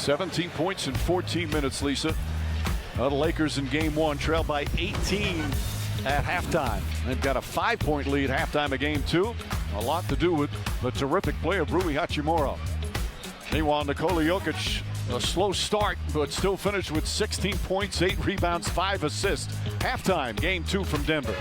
17 points in 14 minutes, Lisa. The Lakers in game one trail by 18 at halftime. They've got a 5-point lead halftime of game two. A lot to do with the terrific play of Rui Hachimura. Meanwhile, Nikola Jokic, a slow start, but still finished with 16 points, 8 rebounds, 5 assists. Halftime, game two from Denver.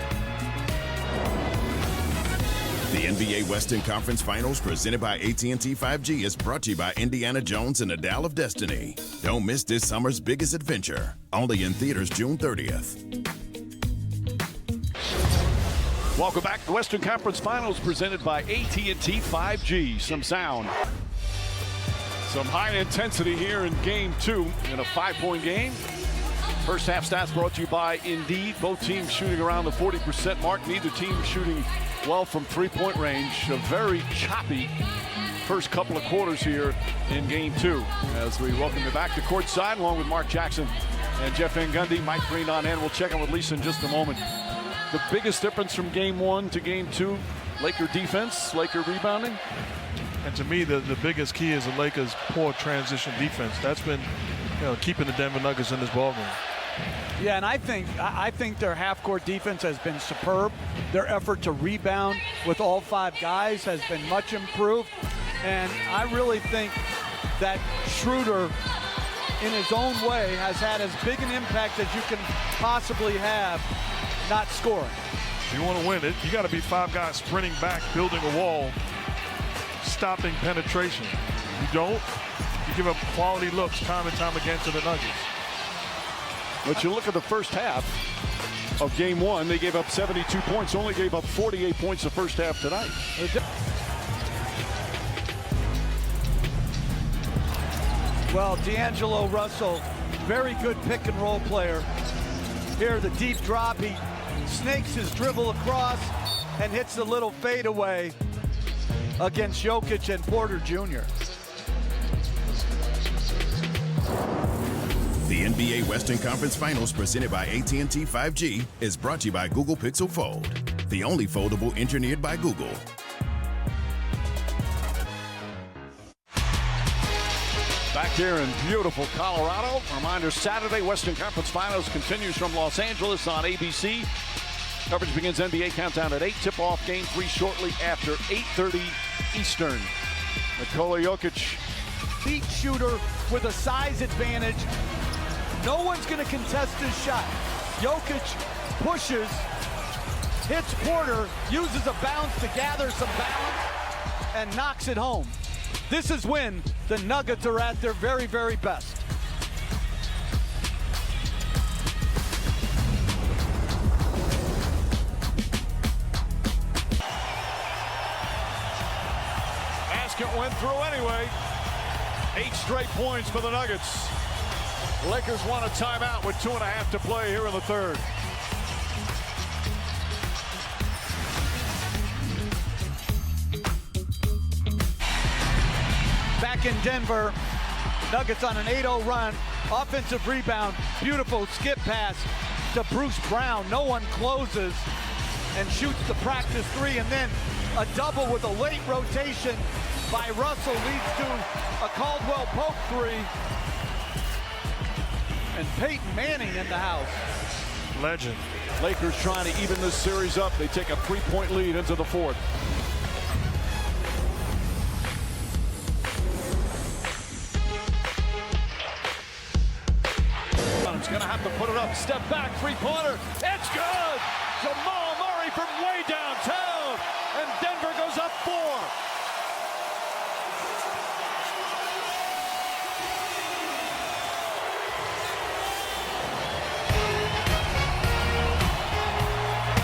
The NBA Western Conference Finals presented by AT&T 5G is brought to you by Indiana Jones and the Dial of Destiny. Don't miss this summer's biggest adventure. Only in theaters June 30th. Welcome back to the Western Conference Finals presented by AT&T 5G. Some sound. Some high intensity here in game two in a 5-point game. First half stats brought to you by Indeed. Both teams shooting around the 40% mark. Neither team shooting well from three-point range. A very choppy first couple of quarters here in game two. As we welcome you back to courtside along with Mark Jackson and Jeff Van Gundy. Mike Green on hand. We'll check in with Lisa in just a moment. The biggest difference from game one to game two, Laker defense, Laker rebounding. And to me, the biggest key is the Lakers' poor transition defense. That's been, keeping the Denver Nuggets in this ballgame. Yeah, and I think their half-court defense has been superb. Their effort to rebound with all 5 guys has been much improved. And I really think that Schroeder, in his own way, has had as big an impact as you can possibly have not scoring. If you want to win it, you got to be 5 guys sprinting back, building a wall, stopping penetration. You don't, you give up quality looks time and time again to the Nuggets. But you look at the first half of game one, they gave up 72 points, only gave up 48 points the first half tonight. Well, D'Angelo Russell, very good pick and roll player. Here, the deep drop, he snakes his dribble across and hits the little fadeaway against Jokic and Porter Jr. The NBA Western Conference Finals presented by AT&T 5G is brought to you by Google Pixel Fold, the only foldable engineered by Google. Back here in beautiful Colorado. Reminder, Saturday, Western Conference Finals continues from Los Angeles on ABC. Coverage begins NBA Countdown at 8. Tip-off game 3 shortly after 8:30 Eastern. Nikola Jokic. Beat shooter with a size advantage. No one's going to contest his shot. Jokic pushes, hits Porter, uses a bounce to gather some balance, and knocks it home. This is when the Nuggets are at their very, very best. Basket went through anyway. 8 straight points for the Nuggets. The Lakers want a timeout with 2.5 to play here in the third. Back in Denver, Nuggets on an 8-0 run. Offensive rebound, beautiful skip pass to Bruce Brown. No one closes and shoots the practice 3, and then a double with a late rotation by Russell leads to a Caldwell Pope 3. And Peyton Manning in the house. Legend. Lakers trying to even this series up. They take a 3-point lead into the fourth. He's going to have to put it up. Step back, 3-pointer. It's good! Jamal Murray from way downtown. And Denver goes up 4.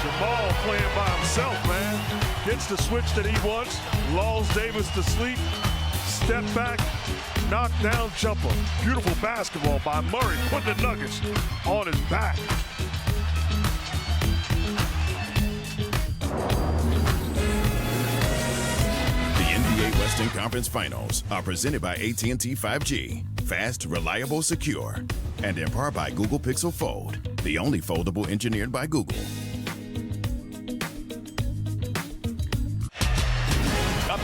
Jamal playing by himself, man. Gets the switch that he wants, lulls Davis to sleep, step back, knock down jumper. Beautiful basketball by Murray, putting the Nuggets on his back. The NBA Western Conference Finals are presented by AT&T 5G. Fast, reliable, secure. And in part by Google Pixel Fold, the only foldable engineered by Google.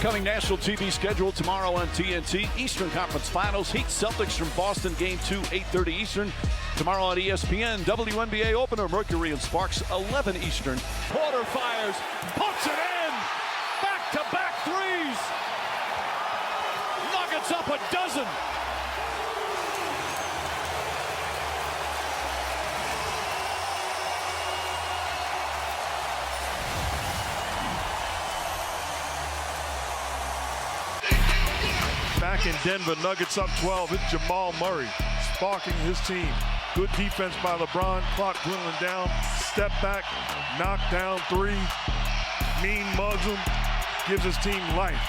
Upcoming national TV schedule tomorrow on TNT. Eastern Conference Finals. Heat Celtics from Boston. Game 2, 8:30 Eastern. Tomorrow on ESPN. WNBA opener. Mercury and Sparks, 11 Eastern. Porter fires. Puts it in. Back-to-back threes. Nuggets up a dozen. Back in Denver, Nuggets up 12. It's Jamal Murray sparking his team. Good defense by LeBron. Clock dwindling down. Step back, knock down three. Mean mugs him. Gives his team life.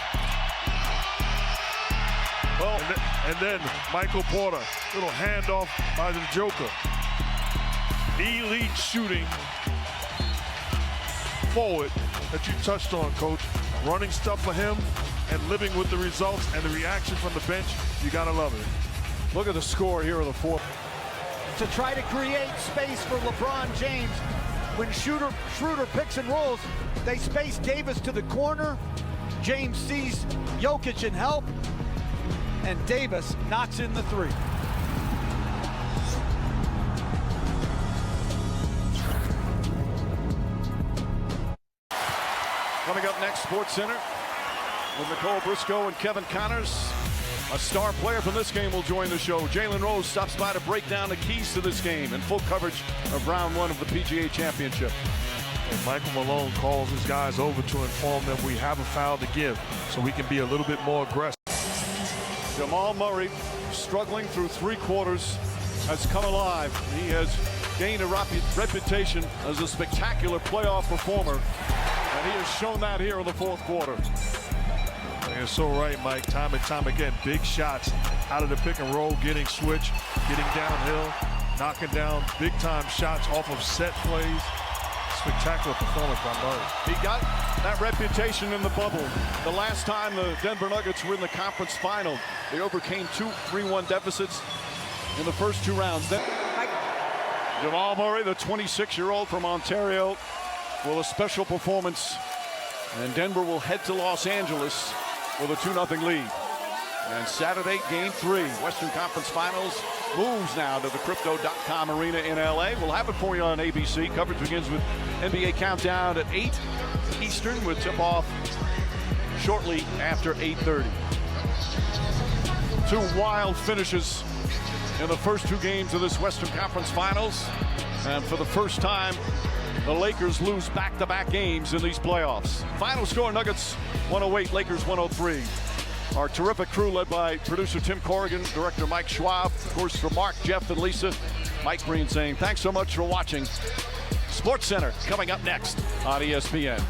Well, and then Michael Porter. Little handoff by the Joker. Elite shooting forward that you touched on, Coach. Running stuff for him and living with the results and the reaction from the bench. You got to love it. Look at the score here in the fourth. To try to create space for LeBron James. When Schroeder picks and rolls, they space Davis to the corner. James sees Jokic in help, and Davis knocks in the three. Coming up next, Sports Center with Nicole Briscoe and Kevin Connors. A star player from this game will join the show. Jalen Rose stops by to break down the keys to this game and full coverage of round 1 of the PGA Championship. And Michael Malone calls his guys over to inform them we have a foul to give so we can be a little bit more aggressive. Jamal Murray, struggling through 3 quarters, has come alive. He has gained a reputation as a spectacular playoff performer, and he has shown that here in the 4th quarter. You're so right, Mike. Time and time again, big shots out of the pick and roll, getting switch, getting downhill, knocking down big-time shots off of set plays. Spectacular performance by Murray. He got that reputation in the bubble. The last time the Denver Nuggets were in the conference final, they overcame 2 3-1 deficits in the first 2 rounds. Then Jamal Murray, the 26-year-old from Ontario, will a special performance, and Denver will head to Los Angeles with a 2-0 lead. And Saturday, Game 3, Western Conference Finals moves now to the Crypto.com Arena in LA. We'll have it for you on ABC. Coverage begins with NBA Countdown at 8 Eastern with tip-off shortly after 8:30. 2 wild finishes in the first 2 games of this Western Conference Finals. And for the first time, the Lakers lose back-to-back games in these playoffs. Final score, Nuggets 108, Lakers 103. Our terrific crew led by producer Tim Corrigan, director Mike Schwab, of course for Mark, Jeff, and Lisa, Mike Breen saying thanks so much for watching. Sports Center coming up next on ESPN.